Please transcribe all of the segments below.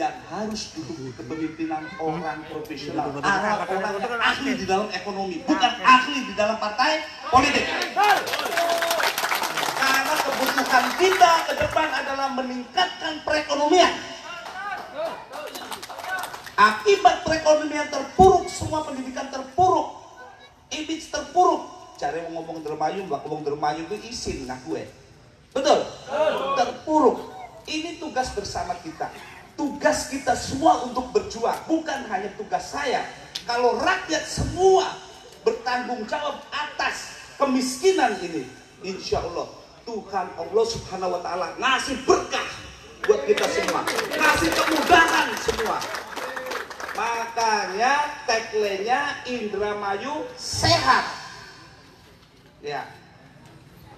yang harus duduk di kepemimpinan orang profesional, orang yang ahli di dalam ekonomi, bukan ahli di dalam partai politik. Karena kebutuhan kita ke depan adalah meningkatkan perekonomian. Akibat perekonomian terpuruk, semua pendidikan terpuruk, image terpuruk. Cari mau ngomong dermayu, mbak ngomong dermayu itu isin nah gue. Betul? Terpuruk. Ini tugas bersama kita. Tugas kita semua untuk berjuang, bukan hanya tugas saya. Kalau rakyat semua bertanggung jawab atas kemiskinan ini, insya Allah Tuhan Allah Subhanahu wa Ta'ala ngasih berkah buat kita semua, ngasih kemudahan semua. Makanya tagline-nya Indramayu sehat. Ya.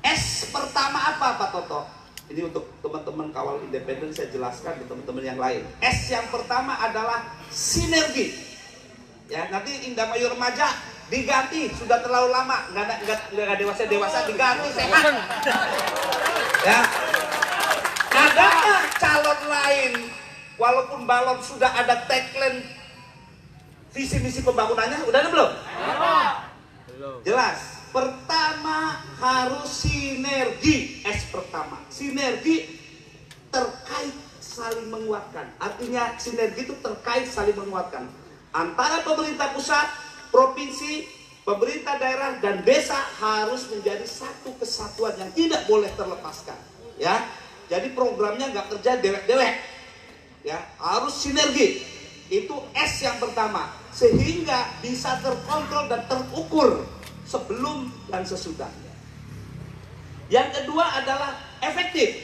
S pertama apa Pak Toto? Ini untuk teman-teman kawal independen saya jelaskan ke teman-teman yang lain. S yang pertama adalah sinergi. Ya, nanti Indramayu remaja diganti, sudah terlalu lama, nggak dewasa diganti sehat. Ya. Adakah calon lain walaupun balon sudah ada tagline visi misi pembangunannya? Udah ada belum? Belum. Jelas. Pertama harus sinergi. S pertama. Sinergi terkait saling menguatkan. Artinya sinergi itu terkait saling menguatkan antara pemerintah pusat, provinsi, pemerintah daerah dan desa harus menjadi satu kesatuan yang tidak boleh terlepaskan. Ya. Jadi programnya nggak kerja dewek-dewek. Ya, harus sinergi. Itu S yang pertama, sehingga bisa terkontrol dan terukur sebelum dan sesudahnya. Yang kedua adalah efektif.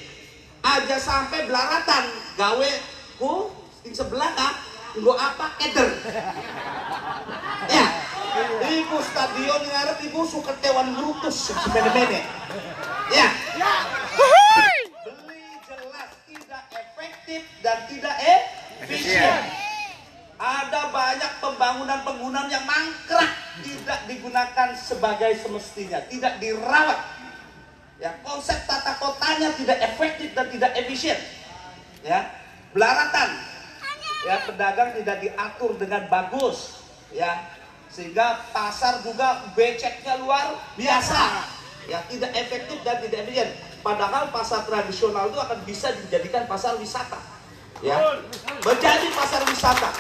Aja sampai belaratan gawe ku di sebelah kah nggo apa eder. Ya, ibu stadion ngarep ibu suka tewan brutus sepede-pede. Ya. Beli jelas tidak efektif dan tidak efisien. Ada banyak pembangunan yang mangkrak, tidak digunakan sebagai semestinya, tidak dirawat. Ya, konsep tata kotanya tidak efektif dan tidak efisien. Ya, belaratan. Ya, pedagang tidak diatur dengan bagus. Ya, sehingga pasar juga beceknya luar biasa. Ya, tidak efektif dan tidak efisien. Padahal pasar tradisional itu akan bisa dijadikan pasar wisata. Ya, menjadi pasar wisata.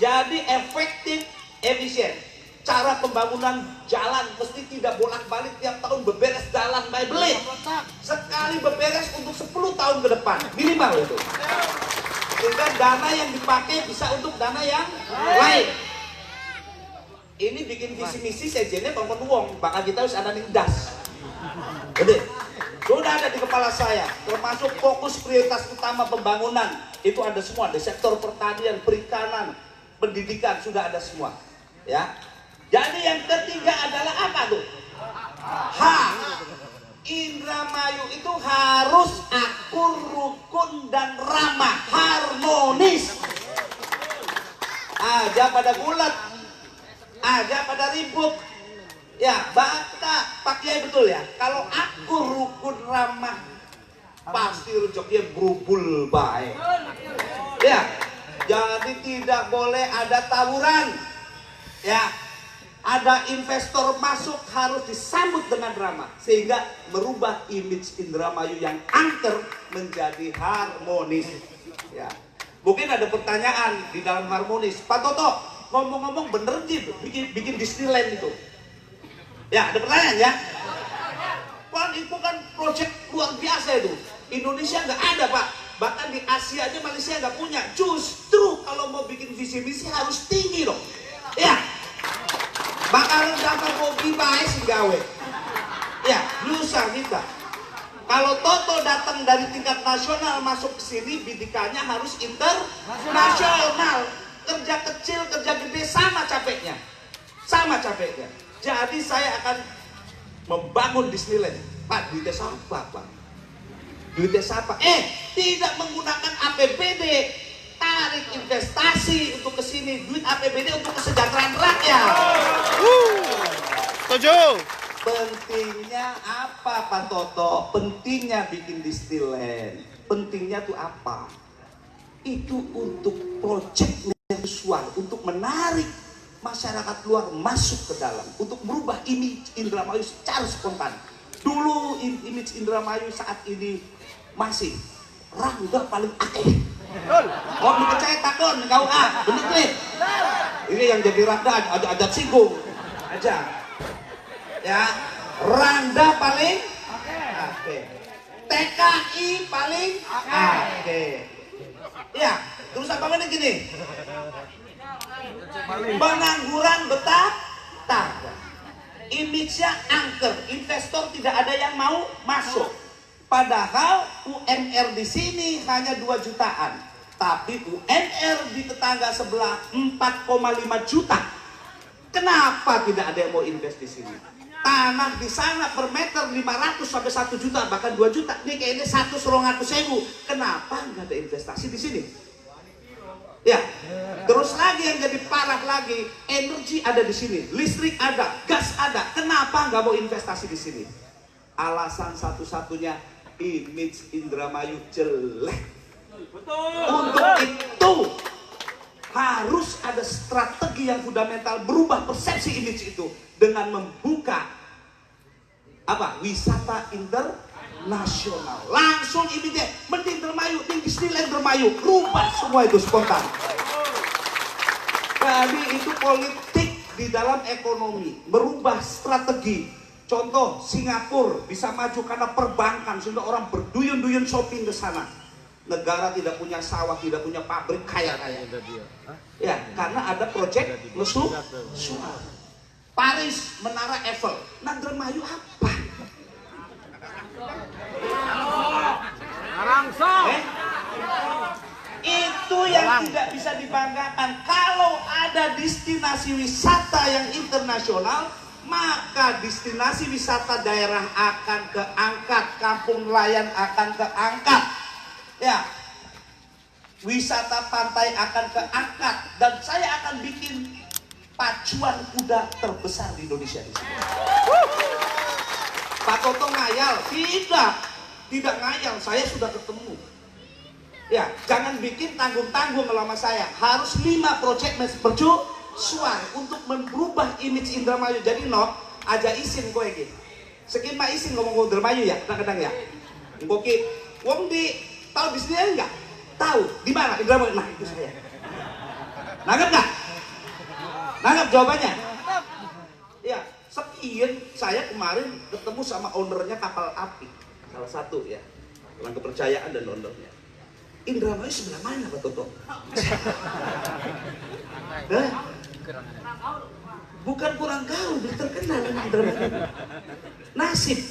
Jadi efektif, efisien. Cara pembangunan jalan mesti tidak bolak-balik tiap tahun beberes jalan by belit. Sekali beberes untuk 10 tahun ke depan minimal itu. Sehingga dana yang dipakai bisa untuk dana yang lain. Ini bikin visi misi sejennya bangun uang, bakal kita harus ada nindas. Jadi sudah ada di kepala saya, termasuk fokus prioritas utama pembangunan itu ada semua di sektor pertanian, perikanan, pendidikan sudah ada semua. Ya. Jadi yang ketiga adalah apa tuh? H. Indramayu itu harus akur, rukun dan ramah, harmonis. Aja pada gulat, aja pada ribut. Ya, Pak Kiai betul ya. Kalau akur, rukun, ramah, pasti rejeknya berubul baik. Ya. Jadi tidak boleh ada tawuran. Ya. Ada investor masuk harus disambut dengan ramah sehingga merubah image Indramayu yang angker menjadi harmonis. Ya. Mungkin ada pertanyaan di dalam harmonis. Pak Toto, ngomong-ngomong bener gitu bikin Disneyland itu. Ya, ada pertanyaan ya? Wah, itu kan proyek luar biasa itu. Indonesia nggak ada, Pak. Bahkan di Asia aja Malaysia nggak punya. Justru kalau mau bikin visi misi harus tinggi dong. Ya. Bakal dapat hobi baik sih gawe. Ya, lusa kita. Kalau Toto datang dari tingkat nasional masuk ke sini, bidikannya harus internasional. Kerja kecil, kerja gede sama capeknya. Sama capeknya. Jadi saya akan membangun Disneyland. Pak, duitnya siapa, Pak? Duitnya siapa? Tidak menggunakan APBD. Tarik investasi untuk ke sini, duit APBD untuk kesejahteraan rakyat. Setuju. Pentingnya apa Pak Toto? Pentingnya bikin Disneyland. Pentingnya tuh apa? itu untuk proyek mercusuar, untuk menarik masyarakat luar masuk ke dalam, untuk merubah image Indramayu secara spontan. Dulu image Indramayu saat ini masih Rangga paling akeh. Oh, percaya takon kau bener nih. Ini yang jadi Rangga ada singgung aja. Ya, Rangga paling akeh. TKI paling akeh. Ya, terus apa lagi gini? Pengangguran betah, image-nya angker, investor tidak ada yang mau masuk. Padahal UMR di sini hanya 2 jutaan, tapi UMR di tetangga sebelah 4,5 juta. Kenapa tidak ada yang mau invest di sini? Tanah di sana per meter 500 sampai 1 juta, bahkan 2 juta. Ini kayaknya 100.000. Kenapa nggak ada investasi di sini? Ya, terus lagi yang jadi parah lagi, energi ada di sini, listrik ada, gas ada. Kenapa nggak mau investasi di sini? Alasan satu-satunya, image Indramayu jelek. Untuk itu harus ada strategi yang fundamental, berubah persepsi image itu dengan membuka wisata internasional. Langsung image mending Indramayu, mending Disneyland Indramayu, rubah semua itu spontan. Jadi itu politik di dalam ekonomi, merubah strategi. Contoh Singapura bisa maju karena perbankan, sehingga orang berduyun-duyun shopping ke sana. Negara tidak punya sawah, tidak punya pabrik, kaya-kaya. Ya, karena ada proyek mercusuar. Paris, Menara Eiffel. Nah, Indramayu apa? Itu yang tidak bisa dibanggakan. Kalau ada destinasi wisata yang internasional, maka destinasi wisata daerah akan keangkat, kampung nelayan akan keangkat, ya, wisata pantai akan keangkat, dan saya akan bikin pacuan kuda terbesar di Indonesia di sini. Pak Toto ngayal? Tidak ngayal, saya sudah ketemu. Ya, jangan bikin tanggung-tanggung selama saya. Harus 5 proyek mercusuar untuk merubah image Indramayu. Jadi aja isin kowe iki. Sekian mah isin ngomong Indramayu ya, kadang-kadang ya. Mbok wong di tahu di sini enggak? Tahu di mana Indramayu? Nah, itu saya. Nangkep enggak? Nangkep jawabannya? Ya, sekian saya kemarin ketemu sama ownernya kapal api. Salah satu ya, orang kepercayaan dan ownernya. Indramayu sebelah mana Pak Toto? Bukan kurang gaul, belum terkenal Indramayu. Nasib,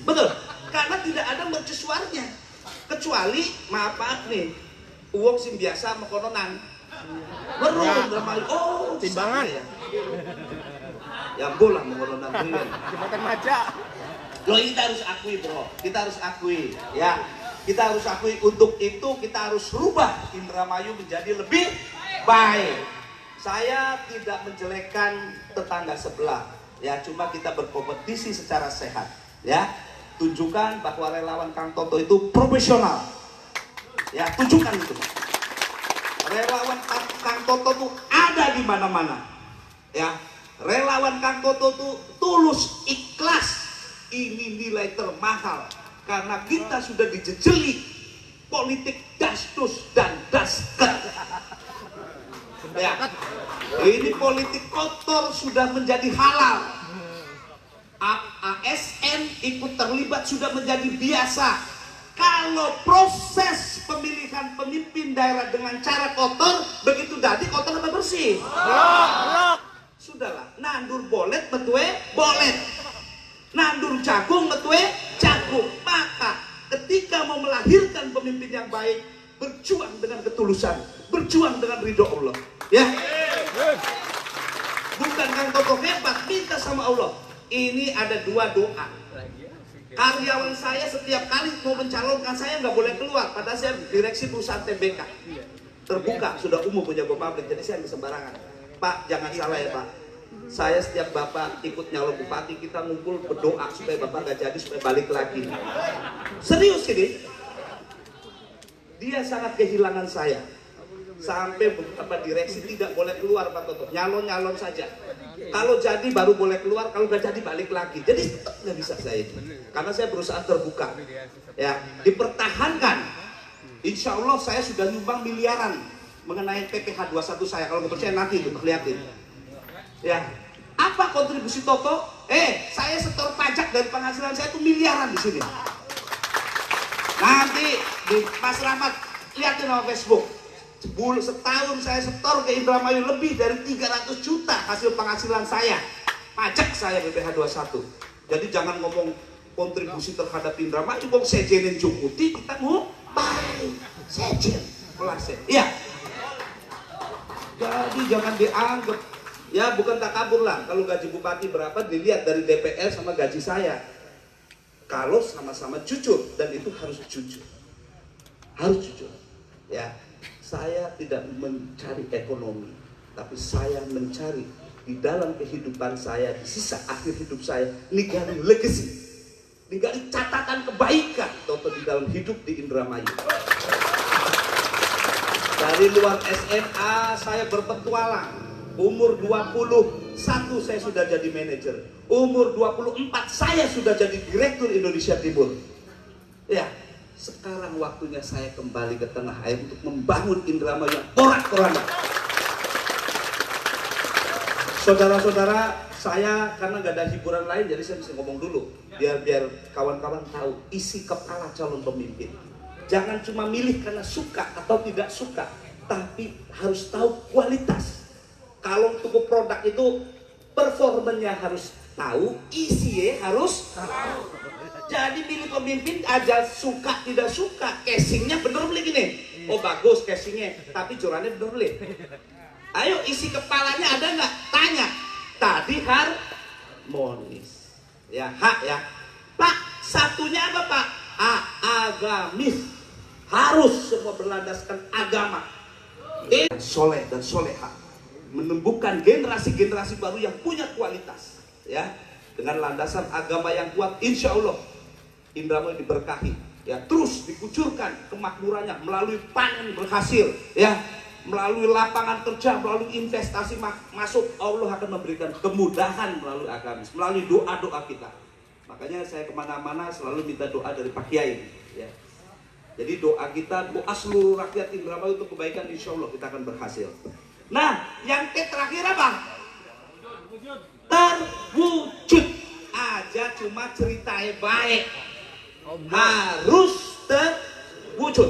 betul. Karena tidak ada mercusuarnya. Kecuali, maaf nih, uang sing biasa mekononan. Baru Indramayu, oh timbangan ya. Ya bola mekononan brilian. Jembatan Maja. Loh, kita harus akui bro, kita harus akui ya. Kita harus akui, untuk itu kita harus rubah Indramayu menjadi lebih baik. Saya tidak menjelekkan tetangga sebelah, ya, cuma kita berkompetisi secara sehat, ya. Tunjukkan bahwa relawan Kang Toto itu profesional, ya, tunjukkan itu. Relawan Kang Toto itu ada di mana-mana, ya. Relawan Kang Toto itu tulus, ikhlas. Ini nilai termahal. Karena kita sudah dijejeli politik dastus dan dasket. Ya, ini politik kotor sudah menjadi halal. ASN ikut terlibat sudah menjadi biasa. Kalau proses pemilihan pemimpin daerah dengan cara kotor, begitu tadi kotor apa bersih? Sudahlah, nandur bolet betue bolet. Nandur jagung betue jagung. Maka ketika mau melahirkan pemimpin yang baik, berjuang dengan ketulusan, berjuang dengan ridho Allah, ya. Bukan Kang Toto hebat, minta sama Allah. Ini ada 2 doa. Karyawan saya setiap kali mau mencalonkan saya nggak boleh keluar, padahal saya direksi perusahaan TBK terbuka, sudah umum punya pabrik, jadi saya nggak sembarangan. Pak, jangan salah ya Pak. Saya setiap Bapak ikut nyalon bupati, kita ngumpul berdoa supaya Bapak gak jadi, supaya balik lagi. Serius ini. Dia sangat kehilangan saya. Sampai beberapa direksi tidak boleh keluar Pak Toto, nyalon-nyalon saja. Kalau jadi baru boleh keluar, kalau nggak jadi balik lagi. Jadi nggak bisa saya itu, karena saya berusaha terbuka. Ya, dipertahankan. Insya Allah saya sudah nyumbang miliaran mengenai PPh 21 saya. Kalau nggak percaya nanti itu kelihatan. Ya, apa kontribusi Toto? Saya setor pajak dari penghasilan saya itu miliaran di sini. Nanti di Mas Rahmat lihatin sama Facebook. Setahun saya setor ke Indramayu lebih dari 300 juta hasil penghasilan saya. Pajak saya PPh 21. Jadi jangan ngomong kontribusi terhadap Indramayu, kok sejenin Jukuti kita mau baik. Sejen, pelase. Iya. Jadi jangan dianggap, ya bukan takabur lah. Kalau gaji bupati berapa dilihat dari DPR sama gaji saya. Kalau sama-sama jujur, dan itu harus jujur. Harus jujur. Ya. Saya tidak mencari ekonomi, tapi saya mencari di dalam kehidupan saya, di sisa akhir hidup saya, ninggalin legacy, ninggalin catatan kebaikan Toto di dalam hidup di Indramayu. Dari luar SMA saya berpetualang. Umur 21 saya sudah jadi manajer. Umur 24 saya sudah jadi direktur Indonesia Timur. Ya. Sekarang waktunya saya kembali ke tengah air untuk membangun Indramayu yang porak-poranda. Saudara-saudara, saya karena nggak ada hiburan lain, jadi saya bisa ngomong dulu, biar kawan-kawan tahu isi kepala calon pemimpin. Jangan cuma milih karena suka atau tidak suka, tapi harus tahu kualitas. Kalau untuk produk itu performanya harus tahu, isinya harus tahu. Jadi pilih pemimpin aja suka tidak suka, casingnya bener beli gini. Oh bagus casingnya, tapi jorannya bener beli. Ayo isi kepalanya ada nggak? Tanya. Tadi harmonis. Ya hak ya. Pak satunya apa Pak? Agamis. Harus semua berlandaskan agama. Soleh dan soleha. Menumbuhkan generasi-generasi baru yang punya kualitas. Ya. Dengan landasan agama yang kuat, insya Allah Indramayu diberkahi, ya terus dikucurkan kemakmurannya melalui panen berhasil, ya melalui lapangan kerja, melalui investasi masuk. Allah akan memberikan kemudahan melalui agamis, melalui doa-doa kita. Makanya saya kemana-mana selalu minta doa dari Pak Kiai, ya. Jadi doa kita, doa seluruh rakyat Indramayu untuk kebaikan, insya Allah kita akan berhasil. Nah, yang terakhir apa? Terwujud aja cuma ceritanya baik, harus terwujud.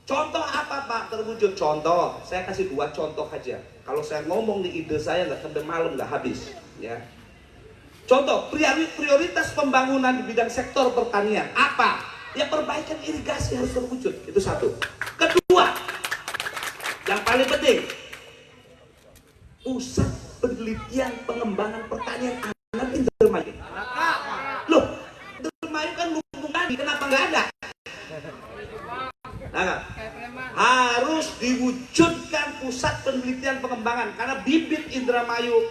Contoh apa Pak terwujud? Contoh, saya kasih 2 contoh aja. Kalau saya ngomong di ide saya nggak sampai malam nggak habis, ya. Contoh prioritas pembangunan di bidang sektor pertanian apa? Ya perbaikan irigasi harus terwujud, itu satu. Kedua, yang paling penting, pusat penelitian pengembangan pertanian anak Indramayu. Loh, Indramayu kan lumbung tadi, kenapa nggak ada? Nah, harus diwujudkan pusat penelitian pengembangan karena bibit Indramayu,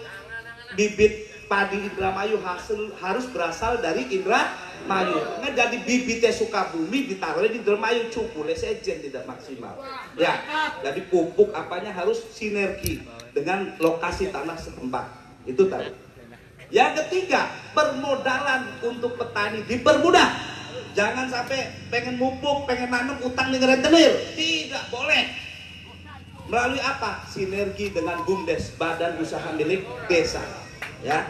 bibit padi Indramayu harus berasal dari Indramayu. Nggak jadi bibitnya Sukabumi ditaruhnya di Indramayu, cukule sejen tidak maksimal. Ya, jadi pupuk apanya harus sinergi dengan lokasi tanah setempat. Itu tadi. Yang ketiga, permodalan untuk petani dipermudah. Jangan sampai pengen mupuk, pengen nanam utang di rentenir. Tidak boleh. Melalui apa? Sinergi dengan BUMDes, Badan Usaha Milik Desa. Ya.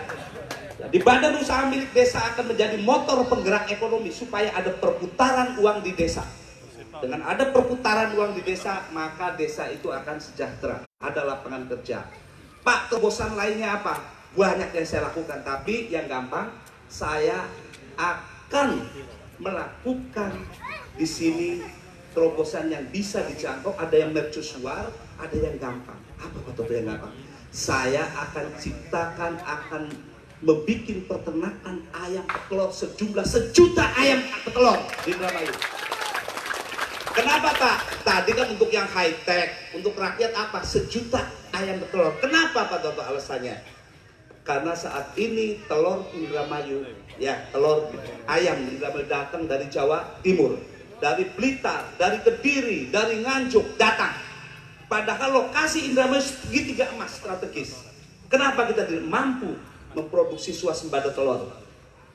Di badan usaha milik desa akan menjadi motor penggerak ekonomi supaya ada perputaran uang di desa. Dengan ada perputaran uang di desa, maka desa itu akan sejahtera. Ada lapangan kerja. Pak, terobosan lainnya apa? Banyak yang saya lakukan, tapi yang gampang saya akan melakukan di sini terobosan yang bisa dijangkau. Ada yang mercusuar, ada yang gampang. Apa betul yang gampang? Saya akan ciptakan, akan membuat peternakan ayam petelur sejumlah 1 juta ayam petelur di Indramayu. Kenapa Pak? Tadi kan untuk yang high tech, untuk rakyat apa? 1 juta ayam petelur. Kenapa Pak Toto alasannya? Karena saat ini telur Indramayu, ya telur ayam Indramayu datang dari Jawa Timur, dari Blitar, dari Kediri, dari Nganjuk datang. Padahal lokasi Indramayu segitiga emas strategis. Kenapa kita tidak mampu memproduksi swasembada telur?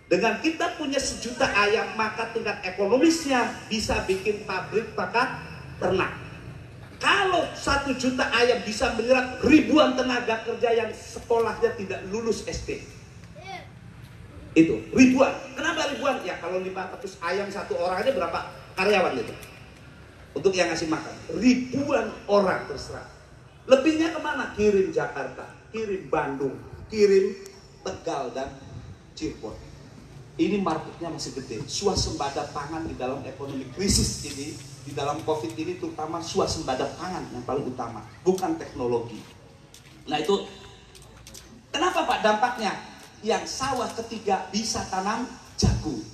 Dengan kita punya 1 juta ayam, maka tingkat ekonomisnya bisa bikin pabrik pakan ternak. Kalau 1 juta ayam bisa menyerap ribuan tenaga kerja yang sekolahnya tidak lulus SD. Itu ribuan. Kenapa ribuan? Ya kalau 500 ayam 1 orang aja berapa karyawan itu? Untuk yang ngasih makan. Ribuan orang terserah. Lebihnya kemana? Kirim Jakarta, kirim Bandung, kirim Tegal dan Cirebon. Ini marketnya masih gede. Swasembada pangan di dalam ekonomi krisis ini, di dalam COVID ini terutama swasembada pangan yang paling utama, bukan teknologi. Nah itu, kenapa Pak dampaknya? Yang sawah ketiga bisa tanam jagung.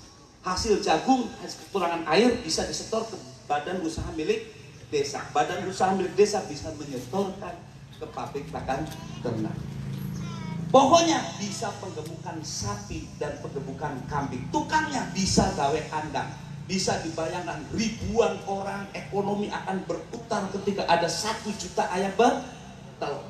Hasil jagung, kekurangan air bisa disetor ke badan usaha milik desa. Badan usaha milik desa bisa menyetorkan ke pabrik pakan ternak. Pokoknya bisa penggemukan sapi dan penggemukan kambing. Tukangnya bisa gawe kandang. Bisa dibayangkan ribuan orang, ekonomi akan berputar ketika ada 1 juta ayam bertelur.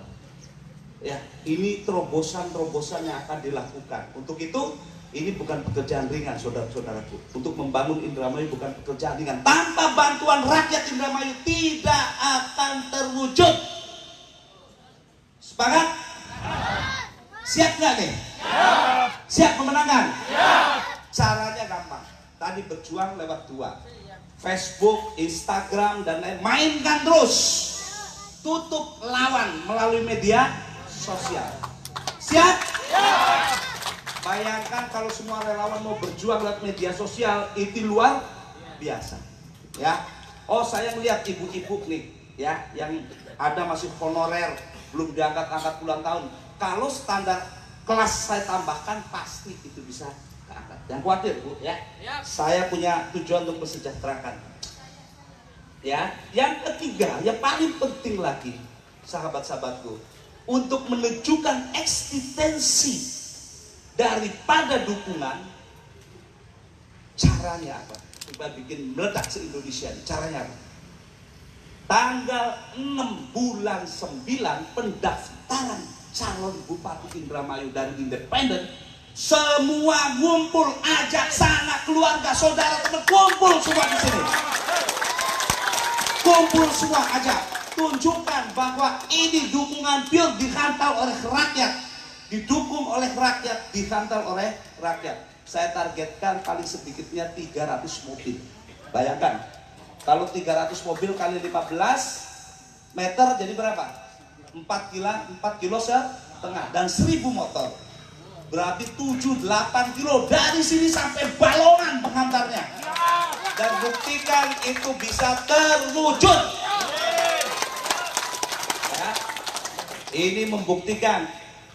Ya, ini terobosan-terobosan yang akan dilakukan. Untuk itu, ini bukan pekerjaan ringan, saudara-saudaraku. Untuk membangun Indramayu bukan pekerjaan ringan. Tanpa bantuan rakyat Indramayu tidak akan terwujud. Sepakat? Siap nggak nih? Siap. Siap kemenangan? Siap. Caranya gampang. Tadi berjuang lewat 2. Facebook, Instagram, dan lain. Mainkan terus. Tutup lawan melalui media sosial. Siap? Siap. Bayangkan kalau semua relawan mau berjuang lewat media sosial, itu luar biasa. Ya. Oh, saya melihat ibu-ibu nih, ya, yang ada masih honorer, belum diangkat-angkat puluhan tahun. Kalau standar kelas saya tambahkan, pasti itu bisa keangkat. Jangan khawatir, Bu, ya. Saya punya tujuan untuk mensejahterakan. Ya, yang ketiga, yang paling penting lagi, sahabat-sahabatku, untuk menunjukkan eksistensi daripada dukungan, caranya apa? Kita bikin meledak se-Indonesia. Caranya apa? Tanggal 6 bulan 9 pendaftaran calon Bupati Indramayu dari independen. Semua ngumpul, ajak sanak keluarga, saudara, teman, kumpul semua di sini. Kumpul semua, ajak. Tunjukkan bahwa ini dukungan pure dihantar oleh rakyat. Didukung oleh rakyat, dihantar oleh rakyat. Saya targetkan paling sedikitnya 300 mobil. Bayangkan, kalau 300 mobil kali 15 meter jadi berapa? 4 kilo setengah dan 1.000 motor. Berarti 7-8 kilo dari sini sampai Balongan penghantarnya. Dan buktikan itu bisa terwujud. Ya. Ini membuktikan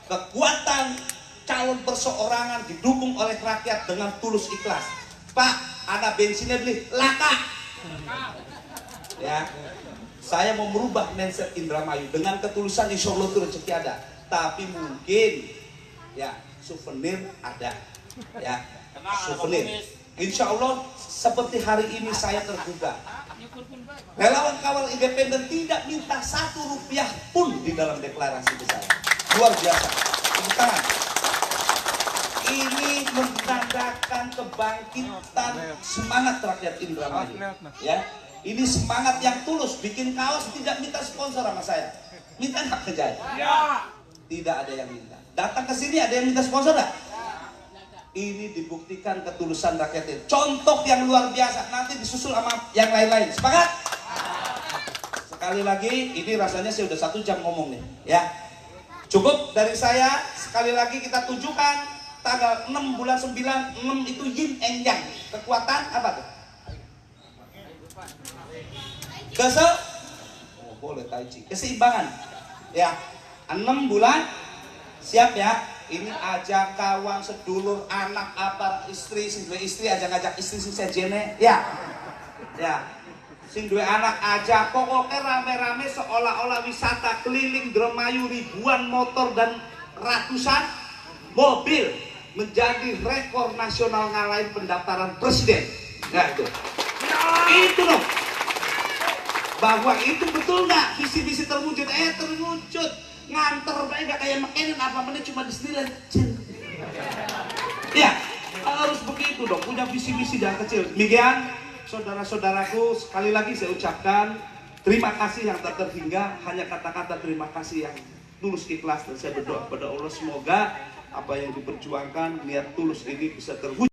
kekuatan calon perseorangan didukung oleh rakyat dengan tulus ikhlas. Pak, ada bensinnya beli, laka. Ya, saya mau merubah mindset Indramayu dengan ketulusan, insya Allah itu rezeki ada. Tapi mungkin, ya, souvenir ada, ya, souvenir. Insya Allah seperti hari ini saya tergugah. Relawan kawal independen tidak minta 1 rupiah pun di dalam deklarasi besar. Luar biasa. Tepuk tangan. Ini menandakan kebangkitan semangat rakyat Indramayu. Ya, ini semangat yang tulus. Bikin kaos tidak minta sponsor sama saya. Minta nggak kerja? Tidak ada yang minta. Datang ke sini ada yang minta sponsor nggak? Ini dibuktikan ketulusan rakyatnya. Contoh yang luar biasa. Nanti disusul sama yang lain-lain. Sepakat? Sekali lagi, ini rasanya saya udah 1 jam ngomong nih. Ya, cukup dari saya. Sekali lagi kita tunjukkan tanggal 6 bulan 9. 6 itu yin and yang. Kekuatan apa tuh? Oh, boleh tai chi. Keseimbangan. Ya, 6 bulan. Siap ya. Ini ajak kawan, sedulur, anak, apa, istri, sing duwe istri, ajak istri sing sejene. Ya. Ya. Sing duwe anak aja, pokoknya rame-rame seolah-olah wisata keliling Indramayu, ribuan motor dan ratusan mobil menjadi rekor nasional ngalahin pendaftaran presiden. Nah itu. Itu loh. bahwa itu betul nggak visi-visi terwujud. Terwujud, nganter baik nggak kayak McKinnon, apa menit cuma di Disneyland. Ya harus begitu dong, punya visi-visi yang kecil. Demikian saudara-saudaraku, sekali lagi saya ucapkan terima kasih yang tak terhingga, hanya kata-kata terima kasih yang tulus ikhlas, dan saya berdoa kepada Allah semoga apa yang diperjuangkan niat tulus ini bisa terwujud.